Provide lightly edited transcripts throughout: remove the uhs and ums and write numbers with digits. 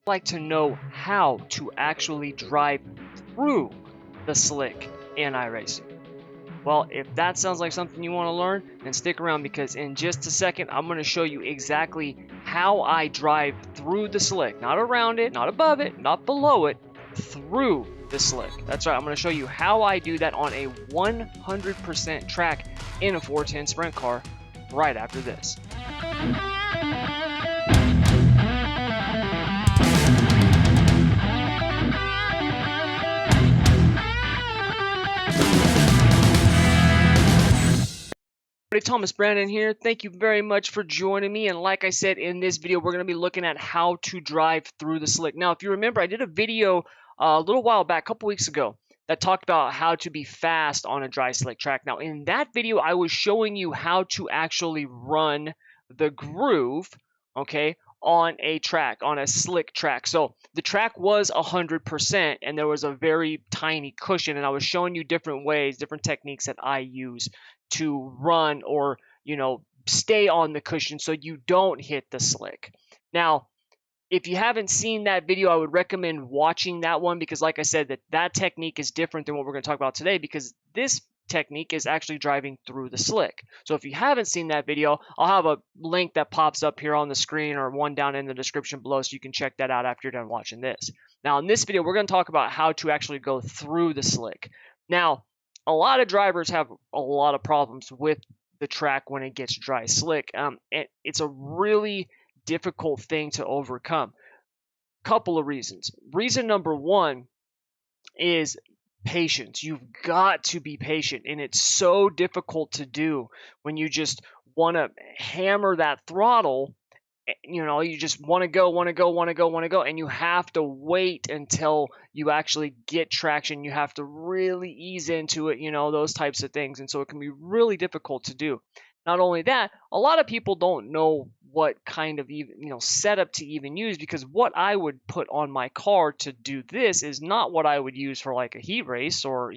like to know how to actually drive through the slick in iRacing. Well, if that sounds like something you want to learn, then stick around because in just a second, I'm going to show you exactly how I drive through the slick. Not around it, not above it, not below it, through the slick. That's right, I'm going to show you how I do that on a 100% track in a 410 sprint car right after this. Thomas Brandon here. Thank you very much for joining me. And like I said, in this video, we're going to be looking at how to drive through the slick. Now, if you remember, I did a video a little while back, a couple weeks ago, that talked about how to be fast on a dry slick track. Now, in that video, I was showing you how to actually run the groove, okay, on a track, on a slick track. So the track was 100% and there was a very tiny cushion, and I was showing you different ways, different techniques that I use to run or, stay on the cushion so you don't hit the slick. Now, if you haven't seen that video, I would recommend watching that one because, like I said, that technique is different than what we're going to talk about today because this technique is actually driving through the slick. So if you haven't seen that video, I'll have a link that pops up here on the screen or one down in the description below so you can check that out after you're done watching this. Now, in this video, we're going to talk about how to actually go through the slick. Now, a lot of drivers have a lot of problems with the track when it gets dry slick. It's a really difficult thing to overcome. Couple of reasons. Reason number one is patience. You've got to be patient, and it's so difficult to do when you just want to hammer that throttle. You just want to go, and you have to wait until you actually get traction. You have to really ease into it, those types of things. And so it can be really difficult to do. Not only that, a lot of people don't know what kind of setup to even use, because what I would put on my car to do this is not what I would use for like a heat race or,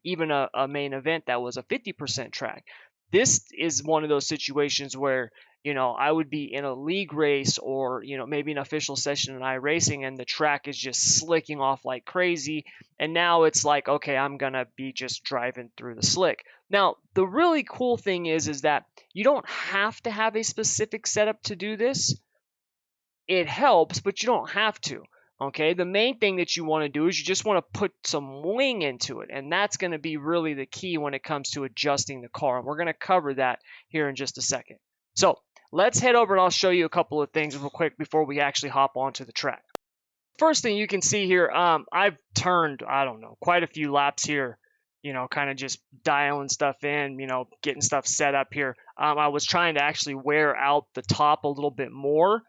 even a main event that was a 50% track. This is one of those situations where I would be in a league race or, maybe an official session in iRacing and the track is just slicking off like crazy. And now it's like, okay, I'm going to be just driving through the slick. Now, the really cool thing is that you don't have to have a specific setup to do this. It helps, but you don't have to. Okay, the main thing that you want to do is you just want to put some wing into it, and that's going to be really the key when it comes to adjusting the car. And we're going to cover that here in just a second. So let's head over and I'll show you a couple of things real quick before we actually hop onto the track. First thing you can see here, I've turned, I don't know, quite a few laps here, kind of just dialing stuff in, getting stuff set up here. I was trying to actually wear out the top a little bit more,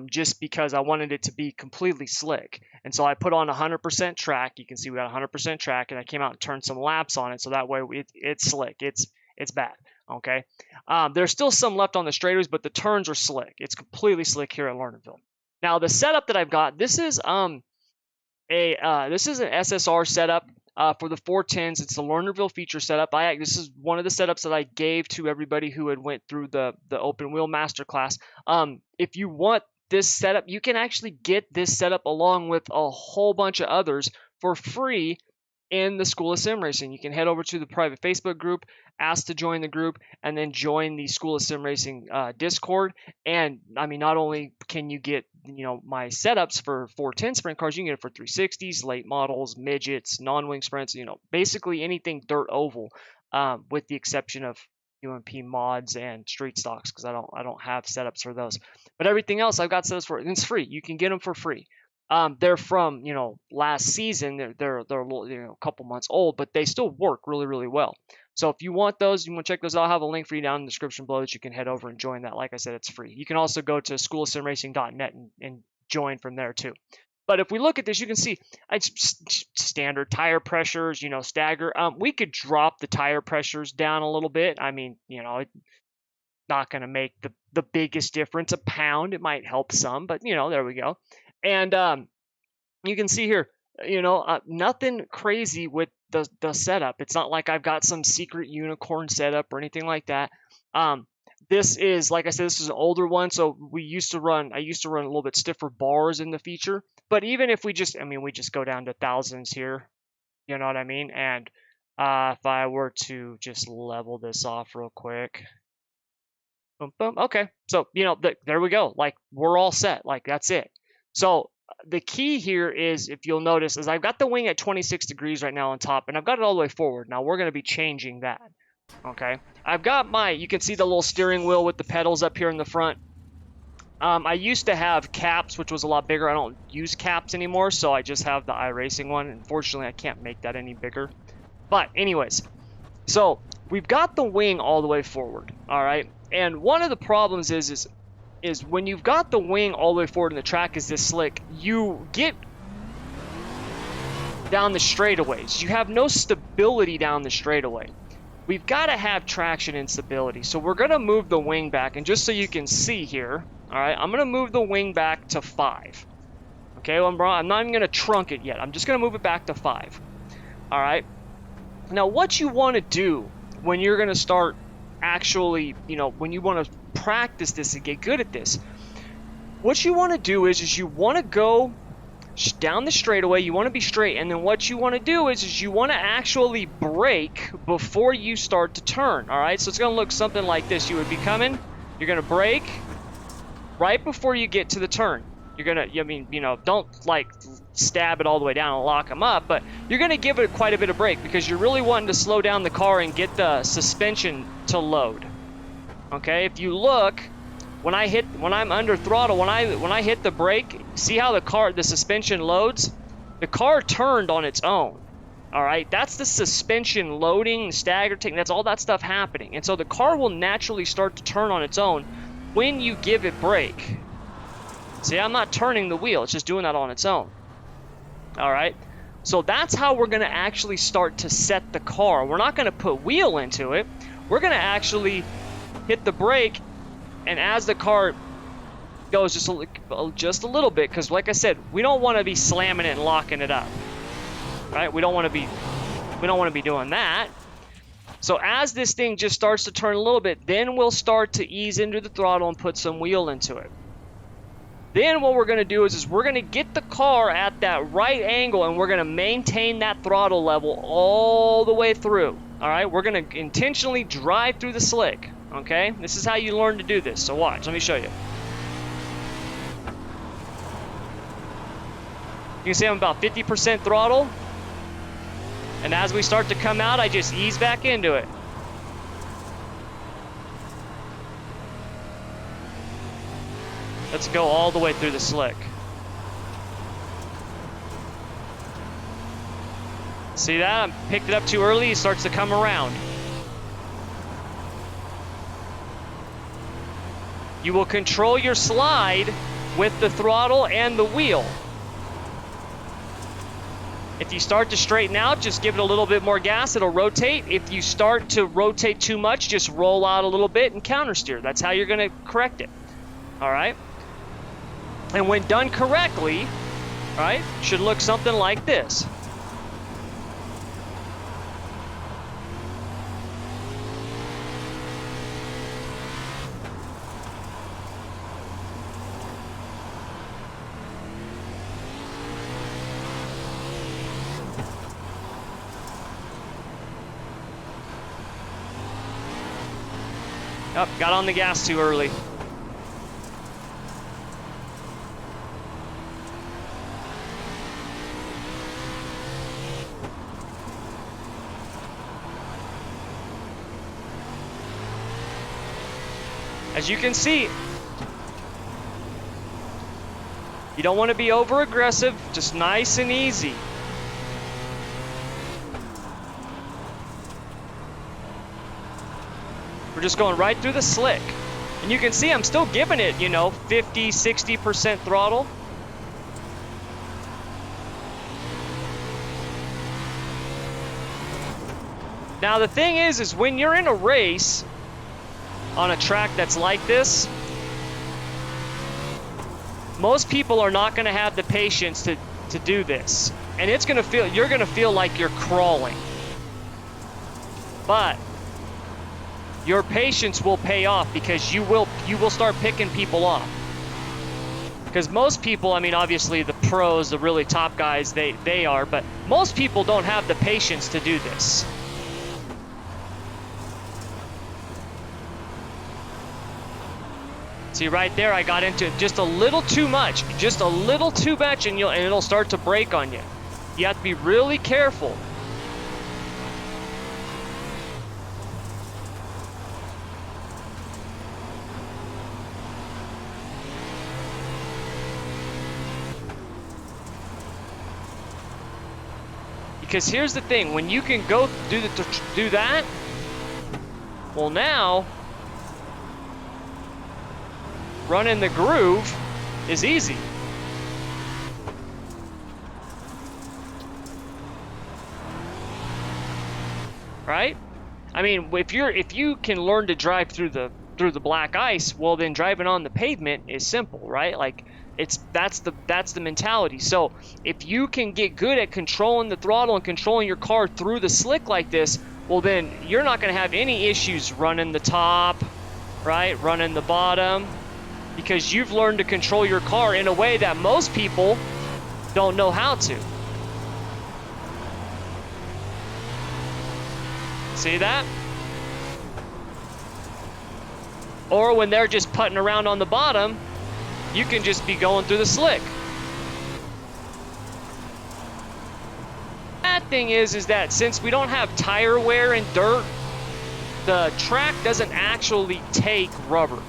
just because I wanted it to be completely slick. And so I put on 100% track. You can see we got 100% track, and I came out and turned some laps on it, so that way it's slick. It's bad. Okay. There's still some left on the straighters, but the turns are slick. It's completely slick here at Lernerville. Now the setup that I've got, this is an SSR setup for the 410s. It's the Lernerville feature setup. This is one of the setups that I gave to everybody who had went through the open wheel masterclass. If you want this setup, you can actually get this setup along with a whole bunch of others for free in the School of Sim Racing. You can head over to the private Facebook group, ask to join the group, and then join the School of Sim Racing Discord. And I mean, not only can you get my setups for 410 sprint cars, you can get it for 360s, late models, midgets, non-wing sprints, basically anything dirt oval, with the exception of UMP mods and street stocks, because I don't have setups for those. But everything else I've got setups for, and it's free. You can get them for free. They're from last season. They're a couple months old, but they still work really, really well. So if you want those, you want to check those out, I'll have a link for you down in the description below that you can head over and join that. Like I said, it's free. You can also go to schoolofsimracing.net and join from there too. But if we look at this, you can see it's standard tire pressures, stagger. We could drop the tire pressures down a little bit. I mean, it's not going to make the biggest difference. A pound, it might help some, but there we go. And you can see here, nothing crazy with the setup. It's not like I've got some secret unicorn setup or anything like that. This is, like I said, this is an older one, so I used to run a little bit stiffer bars in the feature. But even if we just, I mean, we just go down to thousands here, you know what I mean? And if I were to just level this off real quick, boom, boom, okay. So, you know, there we go. Like, we're all set. Like, that's it. So the key here is, if you'll notice, is I've got the wing at 26 degrees right now on top, and I've got it all the way forward. Now we're going to be changing that. Okay, I've got you can see the little steering wheel with the pedals up here in the front. I used to have caps, which was a lot bigger. I don't use caps anymore, so I just have the iRacing one. Unfortunately, I can't make that any bigger. But anyways, so we've got the wing all the way forward, all right? And one of the problems is when you've got the wing all the way forward and the track is this slick, you get down the straightaways. You have no stability down the straightaway. We've got to have traction and stability. So we're going to move the wing back. And just so you can see here, all right, I'm going to move the wing back to 5. Okay, well, I'm not even going to trunk it yet. I'm just going to move it back to 5. All right. Now, what you want to do when you're going to start actually, you know, when you want to practice this and get good at this, what you want to do is you want to go down the straightaway, you want to be straight, and then what you want to do is you want to actually brake before you start to turn. All right, so it's going to look something like this. You would be coming, you're going to brake right before you get to the turn. You're going to, I mean, you know, don't like stab it all the way down and lock them up, but you're going to give it quite a bit of brake because you're really wanting to slow down the car and get the suspension to load. Okay, if you look, when I'm under throttle, when I hit the brake, see how the suspension loads? The car turned on its own. All right, that's the suspension loading, stagger taking, that's all that stuff happening. And so the car will naturally start to turn on its own when you give it brake. See, I'm not turning the wheel, it's just doing that on its own. All right, so that's how we're gonna actually start to set the car. We're not gonna put wheel into it. We're gonna actually hit the brake, and as the car goes just a little bit, because like I said, we don't want to be slamming it and locking it up, right? We don't want to be doing that. So as this thing just starts to turn a little bit, then we'll start to ease into the throttle and put some wheel into it. Then what we're going to do is we're going to get the car at that right angle, and we're going to maintain that throttle level all the way through. All right, we're going to intentionally drive through the slick. Okay, this is how you learn to do this. So watch, let me show you. You can see I'm about 50% throttle. And as we start to come out, I just ease back into it. Let's go all the way through the slick. See that? I picked it up too early, it starts to come around. You will control your slide with the throttle and the wheel. If you start to straighten out, just give it a little bit more gas, it'll rotate. If you start to rotate too much, just roll out a little bit and counter steer. That's how you're gonna correct it, all right? And when done correctly, all right, should look something like this. Oh, got on the gas too early. As you can see, you don't want to be over aggressive, just nice and easy. We're just going right through the slick. And you can see I'm still giving it, you know, 50, 60% throttle. Now the thing is when you're in a race on a track that's like this, most people are not going to have the patience to do this. And it's going to feel, you're going to feel like you're crawling. But your patience will pay off, because you will start picking people off. Because most people, I mean, obviously the pros, the really top guys, they are, but most people don't have the patience to do this. See, right there, I got into just a little too much, and it'll start to break on you. You have to be really careful. Because here's the thing, when you can go do that, well, now running the groove is easy. Right? I mean, if you can learn to drive through the black ice, well, then driving on the pavement is simple, right? Like, that's the mentality. So if you can get good at controlling the throttle and controlling your car through the slick like this, well, then you're not going to have any issues running the top, right? Running the bottom, because you've learned to control your car in a way that most people don't know how to. See that? Or when they're just putting around on the bottom, you can just be going through the slick. Bad thing is that since we don't have tire wear and dirt, the track doesn't actually take rubber.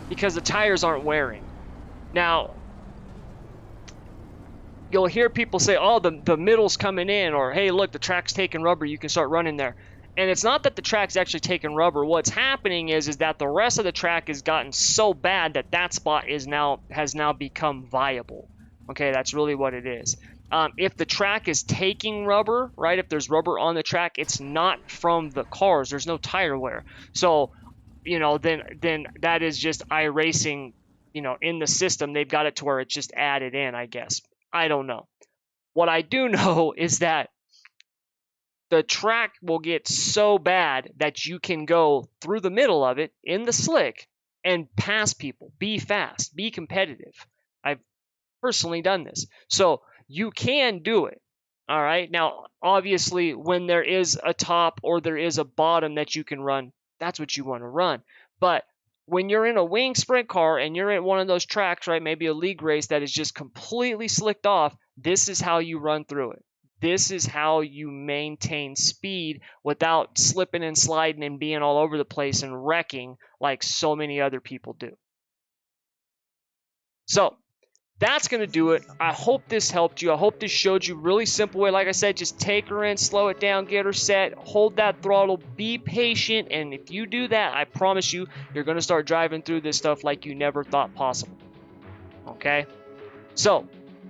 Because the tires aren't wearing. Now, you'll hear people say, oh, the middle's coming in, or hey, look, the track's taking rubber, you can start running there. And it's not that the track's actually taking rubber. What's happening is that the rest of the track has gotten so bad that spot has now become viable. Okay, that's really what it is. If the track is taking rubber, right, if there's rubber on the track, it's not from the cars. There's no tire wear. So, you know, then that is just iRacing, you know, in the system. They've got it to where it's just added in, I guess. I don't know. What I do know is that the track will get so bad that you can go through the middle of it in the slick and pass people, be fast, be competitive. I've personally done this. So you can do it. All right. Now, obviously, when there is a top or there is a bottom that you can run, that's what you want to run. But when you're in a wing sprint car and you're at one of those tracks, right, maybe a league race that is just completely slicked off, this is how you run through it. This is how you maintain speed without slipping and sliding and being all over the place and wrecking like so many other people do. So that's going to do it. I hope this helped you. I hope this showed you a really simple way. Like I said, just take her in, slow it down, get her set, hold that throttle, be patient. And if you do that, I promise you, you're going to start driving through this stuff like you never thought possible. Okay? So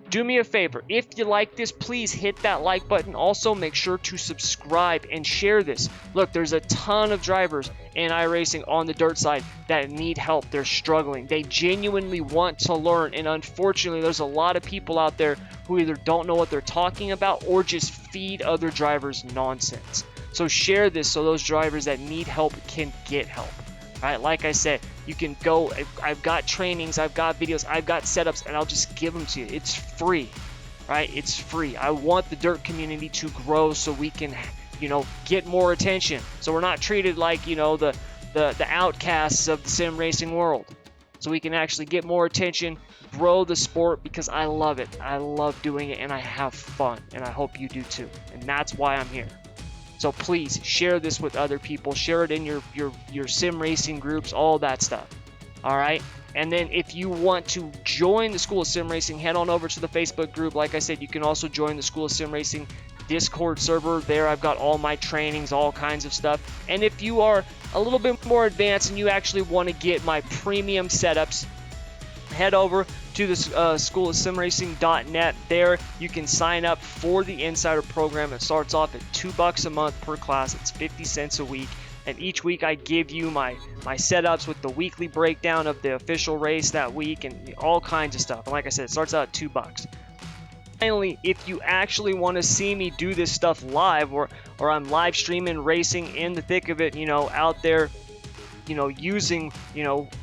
do me a favor. If you like this, please hit that like button. Also, make sure to subscribe and share this. Look, there's a ton of drivers in iRacing on the dirt side that need help. They're struggling. They genuinely want to learn. And unfortunately, there's a lot of people out there who either don't know what they're talking about or just feed other drivers nonsense. So share this so those drivers that need help can get help. All right, like I said, you can go, I've got trainings, I've got videos, I've got setups, and I'll just give them to you. It's free, right? It's free. I want the dirt community to grow so we can, you know, get more attention. So we're not treated like, you know, the outcasts of the sim racing world. So we can actually get more attention, grow the sport, because I love it. I love doing it, and I have fun, and I hope you do too. And that's why I'm here. So please share this with other people. Share it in your sim racing groups, all that stuff. All right. And then if you want to join the School of Sim Racing, head on over to the Facebook group. Like I said, you can also join the School of Sim Racing Discord server. There I've got all my trainings, all kinds of stuff. And if you are a little bit more advanced and you actually want to get my premium setups, head over to the schoolofsimracing.net. There you can sign up for the Insider program. It starts off at $2 a month per class. It's 50 cents a week. And each week I give you my setups with the weekly breakdown of the official race that week and all kinds of stuff. And like I said, it starts out at $2. Finally, if you actually want to see me do this stuff live, or I'm live streaming racing in the thick of it, out there, using,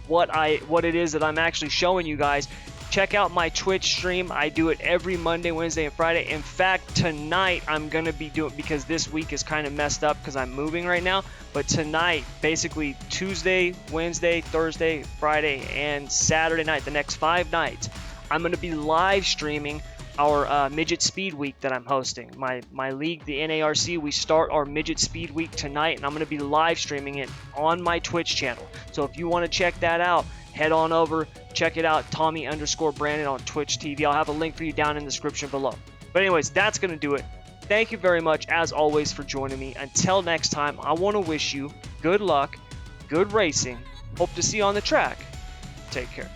what it is that I'm actually showing you guys, check out my Twitch stream. I do it every Monday, Wednesday, and Friday. In fact, tonight I'm going to be doing, because this week is kind of messed up because I'm moving right now, but tonight, basically Tuesday, Wednesday, Thursday, Friday, and Saturday night, the next 5 nights, I'm going to be live streaming our Midget Speed Week that I'm hosting. My league, the NARC, we start our Midget Speed Week tonight, and I'm going to be live streaming it on my Twitch channel. So if you want to check that out, head on over, check it out, Tommy_Brandon on Twitch TV. I'll have a link for you down in the description below. But anyways, that's going to do it. Thank you very much, as always, for joining me. Until next time, I want to wish you good luck, good racing. Hope to see you on the track. Take care.